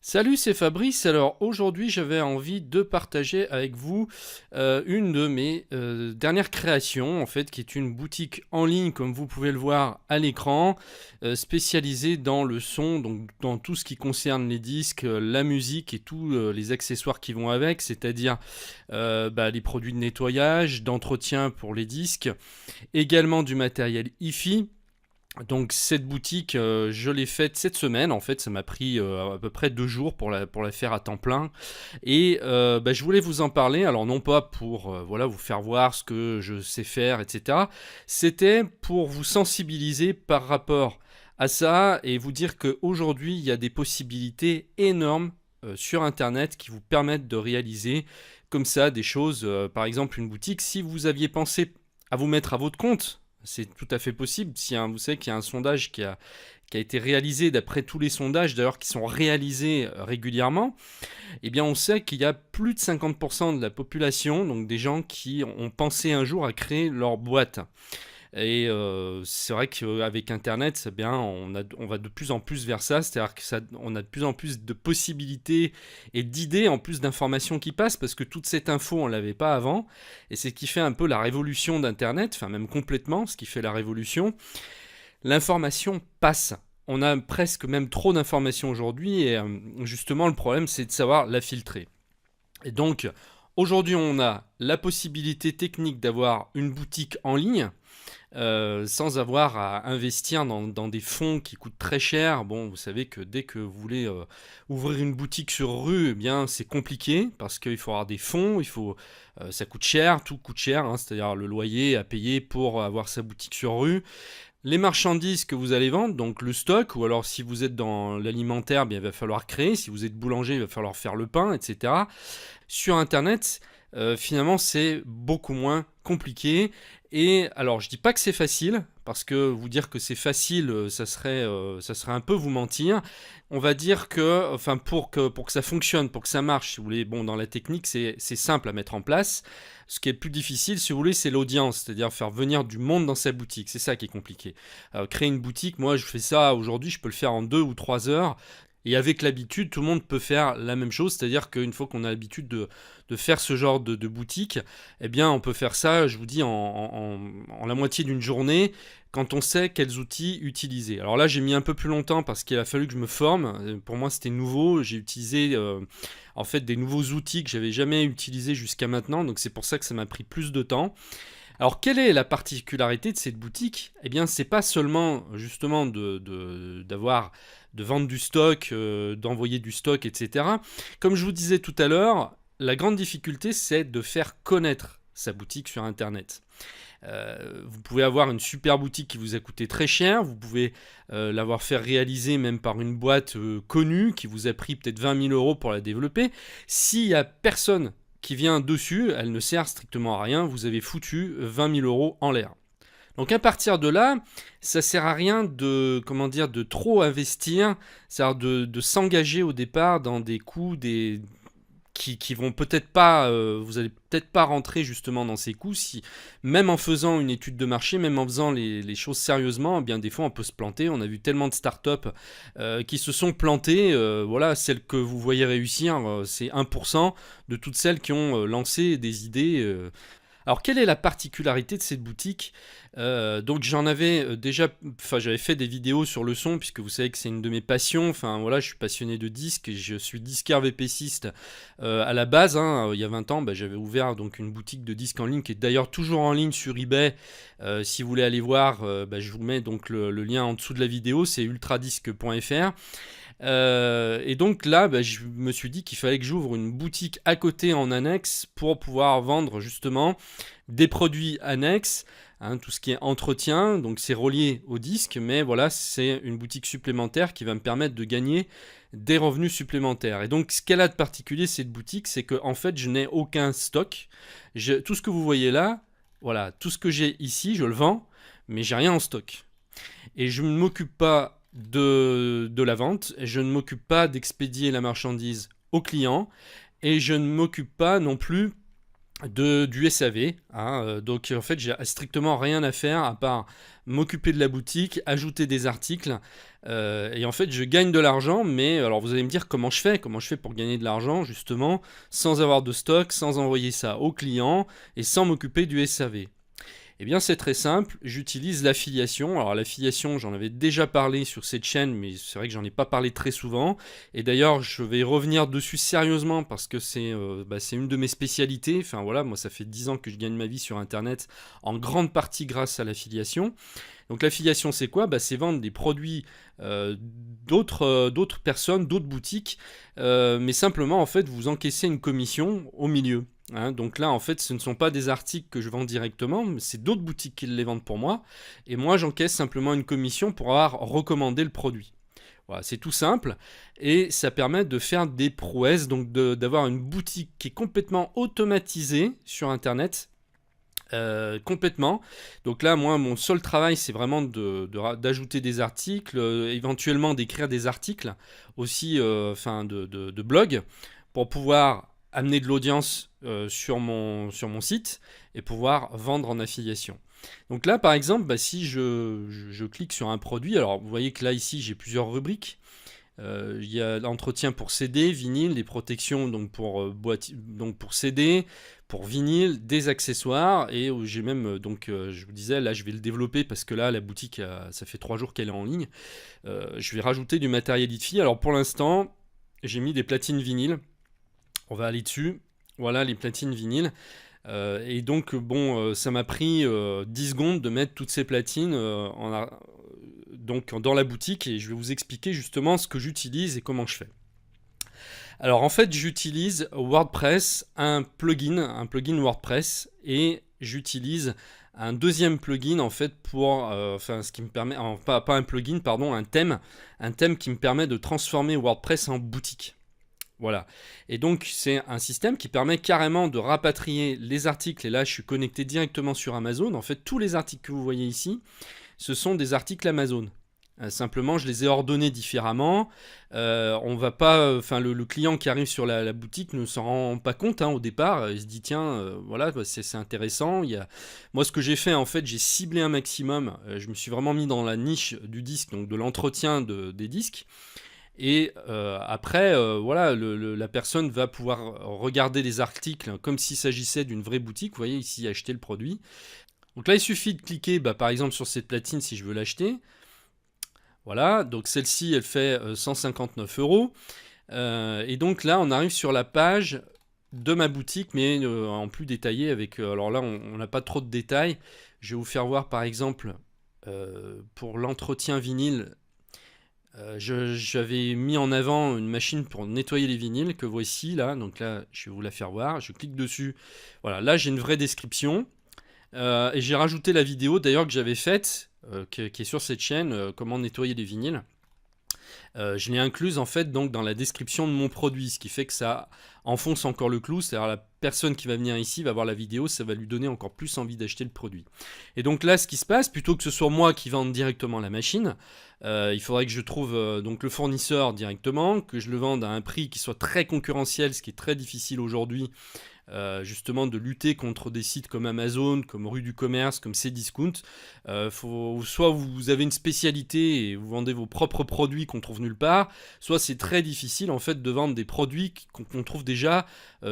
Salut, c'est Fabrice. Alors aujourd'hui, j'avais envie de partager avec vous une de mes dernières créations, en fait, qui est une boutique en ligne, comme vous pouvez le voir à l'écran, spécialisée dans le son, donc dans tout ce qui concerne les disques, la musique et tous les accessoires qui vont avec, c'est-à-dire les produits de nettoyage, d'entretien pour les disques, également du matériel hi-fi. Donc cette boutique, je l'ai faite cette semaine. En fait, ça m'a pris à peu près 2 jours pour la faire à temps plein. Et je voulais vous en parler. Alors non pas pour vous faire voir ce que je sais faire, etc. C'était pour vous sensibiliser par rapport à ça et vous dire qu'aujourd'hui, il y a des possibilités énormes sur Internet qui vous permettent de réaliser comme ça des choses. Par exemple, une boutique, si vous aviez pensé à vous mettre à votre compte, c'est tout à fait possible. Si vous savez qu'il y a un sondage qui a été réalisé d'après tous les sondages, d'ailleurs qui sont réalisés régulièrement, eh bien on sait qu'il y a plus de 50% de la population, donc des gens qui ont pensé un jour à créer leur boîte. Et c'est vrai qu'avec Internet, c'est bien, on va de plus en plus vers ça, c'est-à-dire on a de plus en plus de possibilités et d'idées, en plus d'informations qui passent, parce que toute cette info, on ne l'avait pas avant, et c'est ce qui fait un peu la révolution d'Internet, enfin même complètement, ce qui fait la révolution. L'information passe. On a presque même trop d'informations aujourd'hui, et justement, le problème, c'est de savoir la filtrer. Et donc, aujourd'hui, on a la possibilité technique d'avoir une boutique en ligne, sans avoir à investir dans des fonds qui coûtent très cher. Bon, vous savez que dès que vous voulez ouvrir une boutique sur rue, eh bien c'est compliqué parce qu'il faut avoir des fonds, ça coûte cher, tout coûte cher, hein, c'est-à-dire le loyer à payer pour avoir sa boutique sur rue. Les marchandises que vous allez vendre, donc le stock, ou alors si vous êtes dans l'alimentaire, bien, il va falloir créer, si vous êtes boulanger, il va falloir faire le pain, etc. Sur Internet, finalement, c'est beaucoup moins compliqué. Et alors, je dis pas que c'est facile, parce que vous dire que c'est facile, ça serait un peu vous mentir. On va dire que, enfin, pour que ça fonctionne, pour que ça marche, si vous voulez, bon, dans la technique, c'est simple à mettre en place. Ce qui est plus difficile, si vous voulez, c'est l'audience, c'est-à-dire faire venir du monde dans sa boutique. C'est ça qui est compliqué. Créer une boutique, moi, je fais ça aujourd'hui, je peux le faire en 2 ou 3 heures. Et avec l'habitude, tout le monde peut faire la même chose, c'est-à-dire qu'une fois qu'on a l'habitude de faire ce genre de boutique, eh bien on peut faire ça, je vous dis, en la moitié d'une journée, quand on sait quels outils utiliser. Alors là, j'ai mis un peu plus longtemps parce qu'il a fallu que je me forme. Pour moi, c'était nouveau. J'ai utilisé en fait des nouveaux outils que j'avais jamais utilisés jusqu'à maintenant, donc c'est pour ça que ça m'a pris plus de temps. Alors, quelle est la particularité de cette boutique? Eh bien, c'est pas seulement justement de vendre du stock, d'envoyer du stock, etc. Comme je vous disais tout à l'heure, la grande difficulté, c'est de faire connaître sa boutique sur Internet. Vous pouvez avoir une super boutique qui vous a coûté très cher, vous pouvez l'avoir fait réaliser même par une boîte connue qui vous a pris peut-être 20 000 euros pour la développer. S'il n'y a personne qui vient dessus, elle ne sert strictement à rien, vous avez foutu 20 000 euros en l'air. Donc à partir de là, ça sert à rien de trop investir, c'est-à-dire de s'engager au départ dans des coûts qui vont peut-être pas, vous allez peut-être pas rentrer justement dans ces coûts si, même en faisant une étude de marché, même en faisant les choses sérieusement, eh bien des fois on peut se planter. On a vu tellement de startups qui se sont plantées. Voilà, celles que vous voyez réussir, c'est 1% de toutes celles qui ont lancé des idées. Alors, quelle est la particularité de cette boutique? Donc, j'en avais j'avais fait des vidéos sur le son, puisque vous savez que c'est une de mes passions. Enfin, voilà, je suis passionné de disques, je suis disquaire VPCiste à la base. Hein. Il y a 20 ans, j'avais ouvert donc une boutique de disques en ligne, qui est d'ailleurs toujours en ligne sur eBay. Si vous voulez aller voir, je vous mets donc le lien en dessous de la vidéo, c'est ultradisque.fr. Et donc là, je me suis dit qu'il fallait que j'ouvre une boutique à côté en annexe pour pouvoir vendre justement des produits annexes, hein, tout ce qui est entretien. Donc c'est relié au disque, mais voilà, c'est une boutique supplémentaire qui va me permettre de gagner des revenus supplémentaires. Et donc ce qu'elle a de particulier, cette boutique, c'est que en fait, je n'ai aucun stock. Tout ce que vous voyez là, voilà, tout ce que j'ai ici, je le vends, mais j'ai rien en stock. Et je ne m'occupe pas de la vente, je ne m'occupe pas d'expédier la marchandise au client, et je ne m'occupe pas non plus du SAV, hein, donc en fait j'ai strictement rien à faire à part m'occuper de la boutique, ajouter des articles, et en fait je gagne de l'argent, mais alors vous allez me dire comment je fais pour gagner de l'argent justement sans avoir de stock, sans envoyer ça aux clients et sans m'occuper du SAV. Eh bien, c'est très simple, j'utilise l'affiliation. Alors, l'affiliation, j'en avais déjà parlé sur cette chaîne, mais c'est vrai que j'en ai pas parlé très souvent. Et d'ailleurs, je vais revenir dessus sérieusement parce que c'est une de mes spécialités. Enfin, voilà, moi, ça fait 10 ans que je gagne ma vie sur Internet, en grande partie grâce à l'affiliation. Donc l'affiliation, c'est quoi? C'est vendre des produits d'autres personnes, d'autres boutiques, mais simplement, en fait, vous encaissez une commission au milieu. Hein. Donc là, en fait, ce ne sont pas des articles que je vends directement, mais c'est d'autres boutiques qui les vendent pour moi. Et moi, j'encaisse simplement une commission pour avoir recommandé le produit. Voilà, c'est tout simple et ça permet de faire des prouesses, donc d'avoir une boutique qui est complètement automatisée sur Internet. Complètement. Donc là, moi, mon seul travail, c'est vraiment d'ajouter des articles, éventuellement d'écrire des articles aussi, de blog, pour pouvoir amener de l'audience sur mon site et pouvoir vendre en affiliation. Donc là, par exemple, si je clique sur un produit, alors vous voyez que là, ici, j'ai plusieurs rubriques. Il y a l'entretien pour CD, vinyle, les protections donc donc pour CD, pour vinyle, des accessoires et j'ai même je vous disais là je vais le développer parce que là la boutique ça fait 3 jours qu'elle est en ligne. Je vais rajouter du matériel hi-fi. Alors pour l'instant j'ai mis des platines vinyles. On va aller dessus. Voilà les platines vinyles. Et donc ça m'a pris 10 secondes de mettre toutes ces platines donc dans la boutique et je vais vous expliquer justement ce que j'utilise et comment je fais. Alors en fait j'utilise WordPress, un plugin WordPress et j'utilise un deuxième plugin en fait pour ce qui me permet pas un plugin pardon un thème qui me permet de transformer WordPress en boutique. Voilà. Et donc, c'est un système qui permet carrément de rapatrier les articles. Et là, je suis connecté directement sur Amazon. En fait, tous les articles que vous voyez ici, ce sont des articles Amazon. Simplement, je les ai ordonnés différemment. On va pas, le client qui arrive sur la boutique ne s'en rend pas compte au départ. Il se dit tiens, voilà, c'est intéressant. Moi, ce que j'ai fait, en fait, j'ai ciblé un maximum. Je me suis vraiment mis dans la niche du disque, donc de l'entretien des disques. Et après, voilà, la personne va pouvoir regarder les articles comme s'il s'agissait d'une vraie boutique. Vous voyez ici, acheter le produit. Donc là, il suffit de cliquer, par exemple, sur cette platine si je veux l'acheter. Voilà, donc celle-ci, elle fait 159 €. Et donc là, on arrive sur la page de ma boutique, mais en plus détaillé avec... alors là, on n'a pas trop de détails. Je vais vous faire voir, par exemple, pour l'entretien vinyle, j'avais mis en avant une machine pour nettoyer les vinyles que voici là. Donc là, je vais vous la faire voir. Je clique dessus. Voilà, là j'ai une vraie description. Et j'ai rajouté la vidéo d'ailleurs que j'avais faite, qui est sur cette chaîne, comment nettoyer les vinyles. Je l'ai incluse en fait donc dans la description de mon produit, ce qui fait que ça enfonce encore le clou, c'est-à-dire la personne qui va venir ici va voir la vidéo, ça va lui donner encore plus envie d'acheter le produit. Et donc là, ce qui se passe, plutôt que ce soit moi qui vende directement la machine, il faudrait que je trouve donc le fournisseur directement, que je le vende à un prix qui soit très concurrentiel, ce qui est très difficile aujourd'hui. Justement de lutter contre des sites comme Amazon, comme Rue du Commerce, comme Cdiscount. Soit vous avez une spécialité et vous vendez vos propres produits qu'on trouve nulle part, soit c'est très difficile en fait de vendre des produits qu'on trouve déjà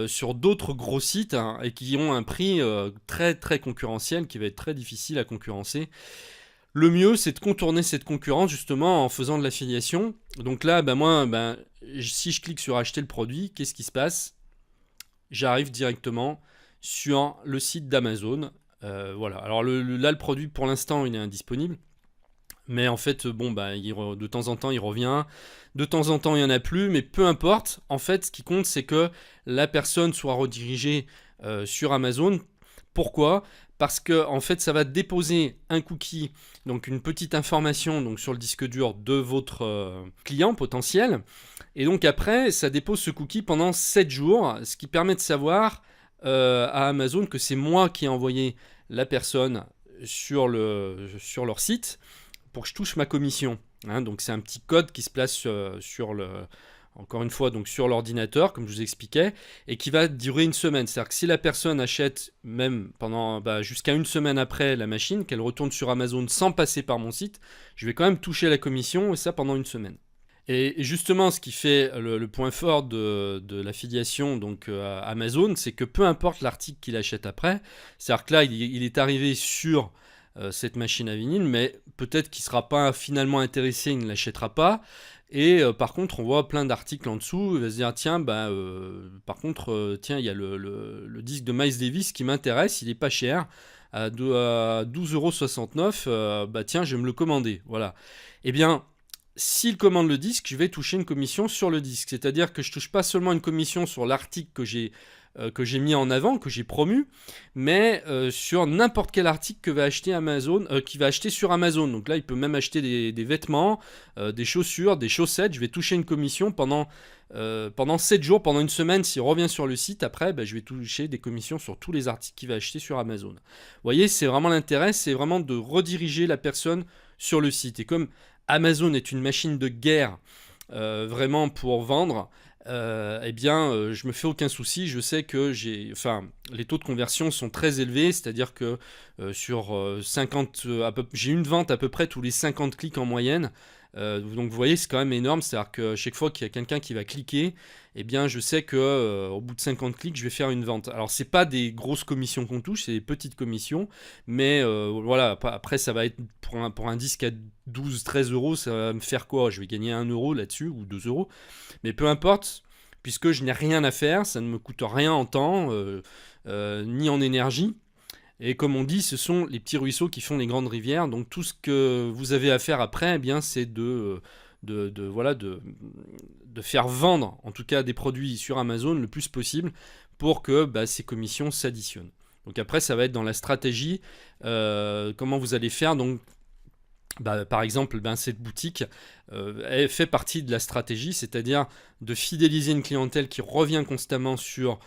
sur d'autres gros sites et qui ont un prix très très concurrentiel qui va être très difficile à concurrencer. Le mieux, c'est de contourner cette concurrence justement en faisant de l'affiliation. Donc là, si je clique sur acheter le produit, qu'est-ce qui se passe ? J'arrive directement sur le site d'Amazon. Voilà. Alors là, le produit, pour l'instant, il est indisponible. Mais en fait, de temps en temps, il revient. De temps en temps, il n'y en a plus. Mais peu importe. En fait, ce qui compte, c'est que la personne soit redirigée sur Amazon. Pourquoi ? Parce que en fait, ça va déposer un cookie, donc une petite information donc, sur le disque dur de votre client potentiel. Et donc après, ça dépose ce cookie pendant 7 jours, ce qui permet de savoir à Amazon que c'est moi qui ai envoyé la personne sur leur site pour que je touche ma commission. Hein, donc c'est un petit code qui se place sur encore une fois donc sur l'ordinateur comme je vous expliquais, et qui va durer une semaine. C'est-à-dire que si la personne achète même pendant jusqu'à une semaine après la machine, qu'elle retourne sur Amazon sans passer par mon site, je vais quand même toucher la commission, et ça pendant une semaine. Et justement, ce qui fait le point fort de l'affiliation donc à Amazon, c'est que peu importe l'article qu'il achète après, c'est-à-dire que là, il est arrivé sur cette machine à vinyle, mais peut-être qu'il ne sera pas finalement intéressé, il ne l'achètera pas. Et par contre, on voit plein d'articles en dessous, il va se dire, tiens, par contre, tiens, il y a le disque de Miles Davis qui m'intéresse, il n'est pas cher, à 12,69 €, tiens, je vais me le commander. Voilà. Eh bien, s'il commande le disque, je vais toucher une commission sur le disque. C'est-à-dire que je touche pas seulement une commission sur l'article que j'ai mis en avant, que j'ai promu, mais sur n'importe quel article que va acheter Amazon, qu'il va acheter sur Amazon. Donc là, il peut même acheter des vêtements, des chaussures, des chaussettes. Je vais toucher une commission pendant 7 jours, pendant une semaine. S'il revient sur le site, après, je vais toucher des commissions sur tous les articles qu'il va acheter sur Amazon. Vous voyez, c'est vraiment l'intérêt, c'est vraiment de rediriger la personne sur le site. Et comme Amazon est une machine de guerre vraiment pour vendre, je me fais aucun souci. Je sais que les taux de conversion sont très élevés, c'est-à-dire que sur 50, j'ai une vente à peu près tous les 50 clics en moyenne. Donc vous voyez, c'est quand même énorme, c'est-à-dire que chaque fois qu'il y a quelqu'un qui va cliquer, je sais que au bout de 50 clics, je vais faire une vente. Alors c'est pas des grosses commissions qu'on touche, c'est des petites commissions, mais voilà, après ça va être pour un disque à 12-13 €, ça va me faire quoi? Je vais gagner 1 € là-dessus ou 2 €, mais peu importe, puisque je n'ai rien à faire, ça ne me coûte rien en temps ni en énergie. Et comme on dit, ce sont les petits ruisseaux qui font les grandes rivières. Donc tout ce que vous avez à faire après, c'est de faire vendre, en tout cas des produits sur Amazon le plus possible pour que ces commissions s'additionnent. Donc après, ça va être dans la stratégie, comment vous allez faire. Donc, par exemple, cette boutique elle fait partie de la stratégie, c'est-à-dire de fidéliser une clientèle qui revient constamment sur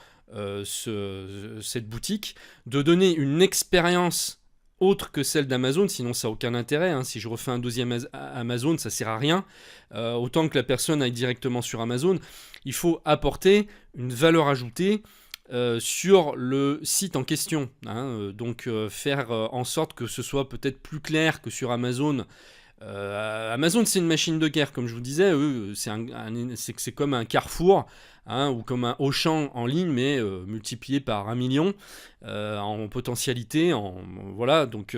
cette boutique, de donner une expérience autre que celle d'Amazon, sinon ça n'a aucun intérêt. Si je refais un deuxième Amazon, ça ne sert à rien. Autant que la personne aille directement sur Amazon, il faut apporter une valeur ajoutée sur le site en question. Donc faire en sorte que ce soit peut-être plus clair que sur Amazon. Amazon, c'est une machine de guerre, comme je vous disais. C'est comme un Carrefour, ou comme un Auchan en ligne, mais multiplié par 1 million en potentialité. Voilà, donc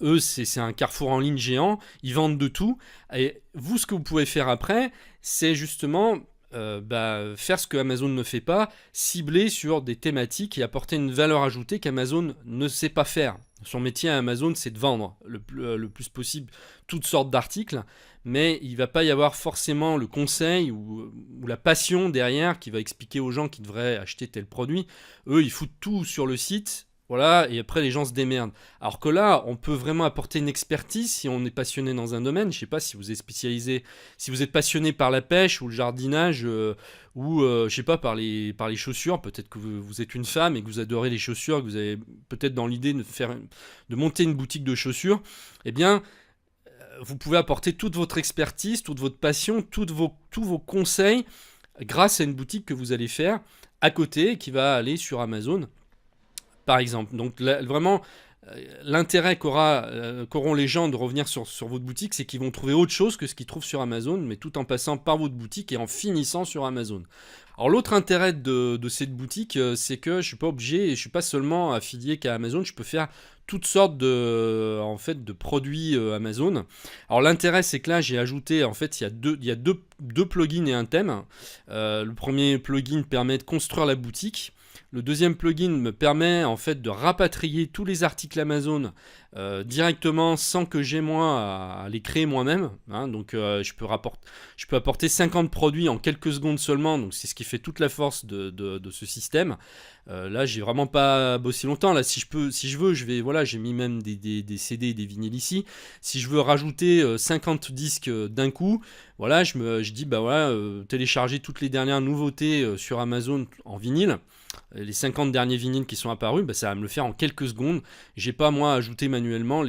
eux, c'est un Carrefour en ligne géant. Ils vendent de tout. Et vous, ce que vous pouvez faire après, c'est justement faire ce que Amazon ne fait pas, cibler sur des thématiques et apporter une valeur ajoutée qu'Amazon ne sait pas faire. Son métier à Amazon, c'est de vendre le plus possible toutes sortes d'articles, mais il ne va pas y avoir forcément le conseil ou la passion derrière qui va expliquer aux gens qui devraient acheter tel produit. Eux, ils foutent tout sur le site. Voilà, et après les gens se démerdent. Alors que là, on peut vraiment apporter une expertise si on est passionné dans un domaine. Je ne sais pas si vous êtes spécialisé, si vous êtes passionné par la pêche ou le jardinage ou je sais pas par les chaussures. Peut-être que vous êtes une femme et que vous adorez les chaussures, que vous avez peut-être dans l'idée de monter une boutique de chaussures. Eh bien, vous pouvez apporter toute votre expertise, toute votre passion, tous vos conseils grâce à une boutique que vous allez faire à côté qui va aller sur Amazon. Par exemple. Donc vraiment, l'intérêt qu'auront les gens de revenir sur votre boutique, c'est qu'ils vont trouver autre chose que ce qu'ils trouvent sur Amazon, mais tout en passant par votre boutique et en finissant sur Amazon. Alors l'autre intérêt de cette boutique, c'est que je ne suis pas obligé, et je ne suis pas seulement affilié qu'à Amazon, je peux faire toutes sortes de produits Amazon. Alors l'intérêt, c'est que là, j'ai ajouté, en fait, il y a deux plugins et un thème. Le premier plugin permet de construire la boutique. Le deuxième plugin me permet en fait de rapatrier tous les articles Amazon directement sans que j'ai moi à les créer moi-même. Donc je peux apporter 50 produits en quelques secondes seulement. Donc c'est ce qui fait toute la force de ce système. Là, j'ai vraiment pas bossé longtemps. Là, si je veux, j'ai mis même des CD et des vinyles ici. Si je veux rajouter 50 disques d'un coup, voilà, je dis télécharger toutes les dernières nouveautés sur Amazon en vinyle. Les 50 derniers vinyles qui sont apparus, ça va me le faire en quelques secondes. J'ai pas moi à ajouter manuellement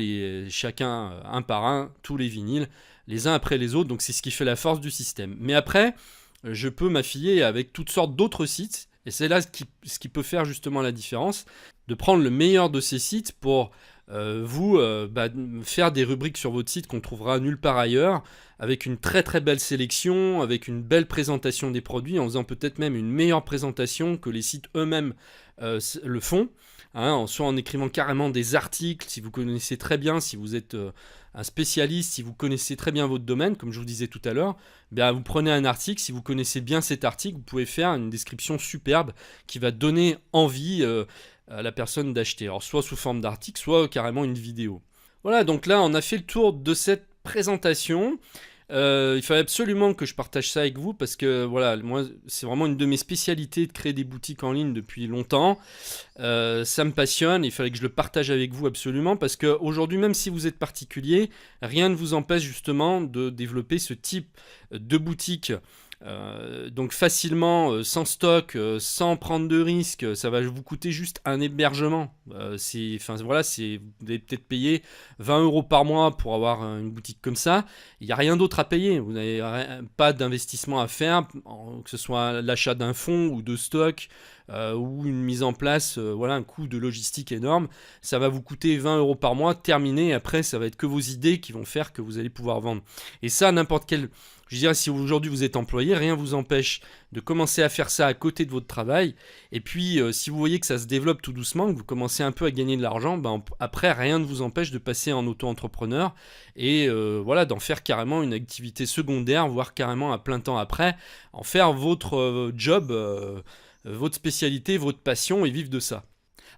chacun un par un tous les vinyles, les uns après les autres. Donc c'est ce qui fait la force du système. Mais après, je peux m'affilier avec toutes sortes d'autres sites. Et c'est là ce qui peut faire justement la différence, de prendre le meilleur de ces sites pour faire des rubriques sur votre site qu'on trouvera nulle part ailleurs, avec une très très belle sélection, avec une belle présentation des produits, en faisant peut-être même une meilleure présentation que les sites eux-mêmes le font, hein, soit en écrivant carrément des articles, si vous connaissez très bien, si vous êtes un spécialiste, si vous connaissez très bien votre domaine, comme je vous disais tout à l'heure, bien vous prenez un article, si vous connaissez bien cet article, vous pouvez faire une description superbe qui va donner envie à la personne d'acheter. Alors soit sous forme d'article, soit carrément une vidéo. Voilà, donc là on a fait le tour de cette présentation. Il fallait absolument que je partage ça avec vous parce que voilà, moi c'est vraiment une de mes spécialités de créer des boutiques en ligne depuis longtemps. Ça me passionne, il fallait que je le partage avec vous absolument parce qu'aujourd'hui, même si vous êtes particulier, rien ne vous empêche justement de développer ce type de boutique. Donc facilement, sans stock, sans prendre de risques, ça va vous coûter juste un hébergement. Vous allez peut-être payer 20 € par mois pour avoir une boutique comme ça. Il n'y a rien d'autre à payer. Vous n'avez pas d'investissement à faire, que ce soit l'achat d'un fonds ou de stock. Ou une mise en place, un coût de logistique énorme, ça va vous coûter 20 € par mois, terminé. Après, ça va être que vos idées qui vont faire que vous allez pouvoir vendre. Et ça, n'importe quel... Je dirais, si aujourd'hui vous êtes employé, rien ne vous empêche de commencer à faire ça à côté de votre travail. Et puis, si vous voyez que ça se développe tout doucement, que vous commencez un peu à gagner de l'argent, après, rien ne vous empêche de passer en auto-entrepreneur et d'en faire carrément une activité secondaire, voire carrément à plein temps après, en faire votre job, votre spécialité, votre passion et vivre de ça.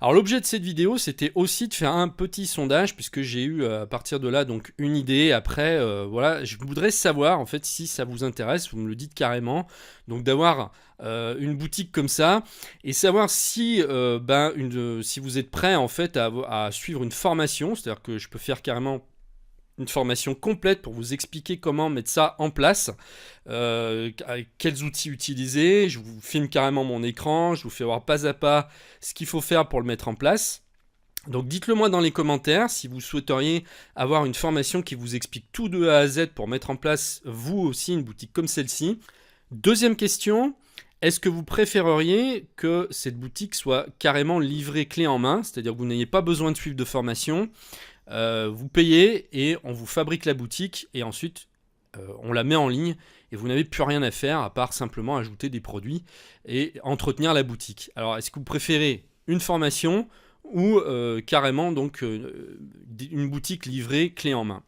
Alors l'objet de cette vidéo, c'était aussi de faire un petit sondage puisque j'ai eu à partir de là donc une idée. Après, je voudrais savoir en fait si ça vous intéresse, vous me le dites carrément. Donc d'avoir une boutique comme ça et savoir si si vous êtes prêt en fait à suivre une formation, c'est-à-dire que je peux faire carrément une formation complète pour vous expliquer comment mettre ça en place, quels outils utiliser. Je vous filme carrément mon écran, je vous fais voir pas à pas ce qu'il faut faire pour le mettre en place. Donc dites-le moi dans les commentaires si vous souhaiteriez avoir une formation qui vous explique tout de A à Z pour mettre en place vous aussi une boutique comme celle-ci. Deuxième question, est-ce que vous préféreriez que cette boutique soit carrément livrée clé en main, c'est-à-dire que vous n'ayez pas besoin de suivre de formation, vous payez et on vous fabrique la boutique et ensuite on la met en ligne et vous n'avez plus rien à faire à part simplement ajouter des produits et entretenir la boutique. Alors est-ce que vous préférez une formation ou carrément donc une boutique livrée clé en main?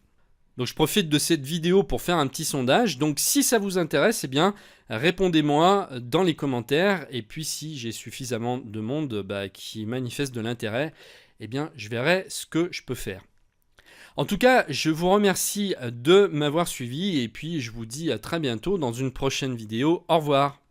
Donc je profite de cette vidéo pour faire un petit sondage. Donc si ça vous intéresse, eh bien répondez-moi dans les commentaires. Et puis si j'ai suffisamment de monde qui manifeste de l'intérêt, eh bien je verrai ce que je peux faire. En tout cas, je vous remercie de m'avoir suivi et puis je vous dis à très bientôt dans une prochaine vidéo. Au revoir.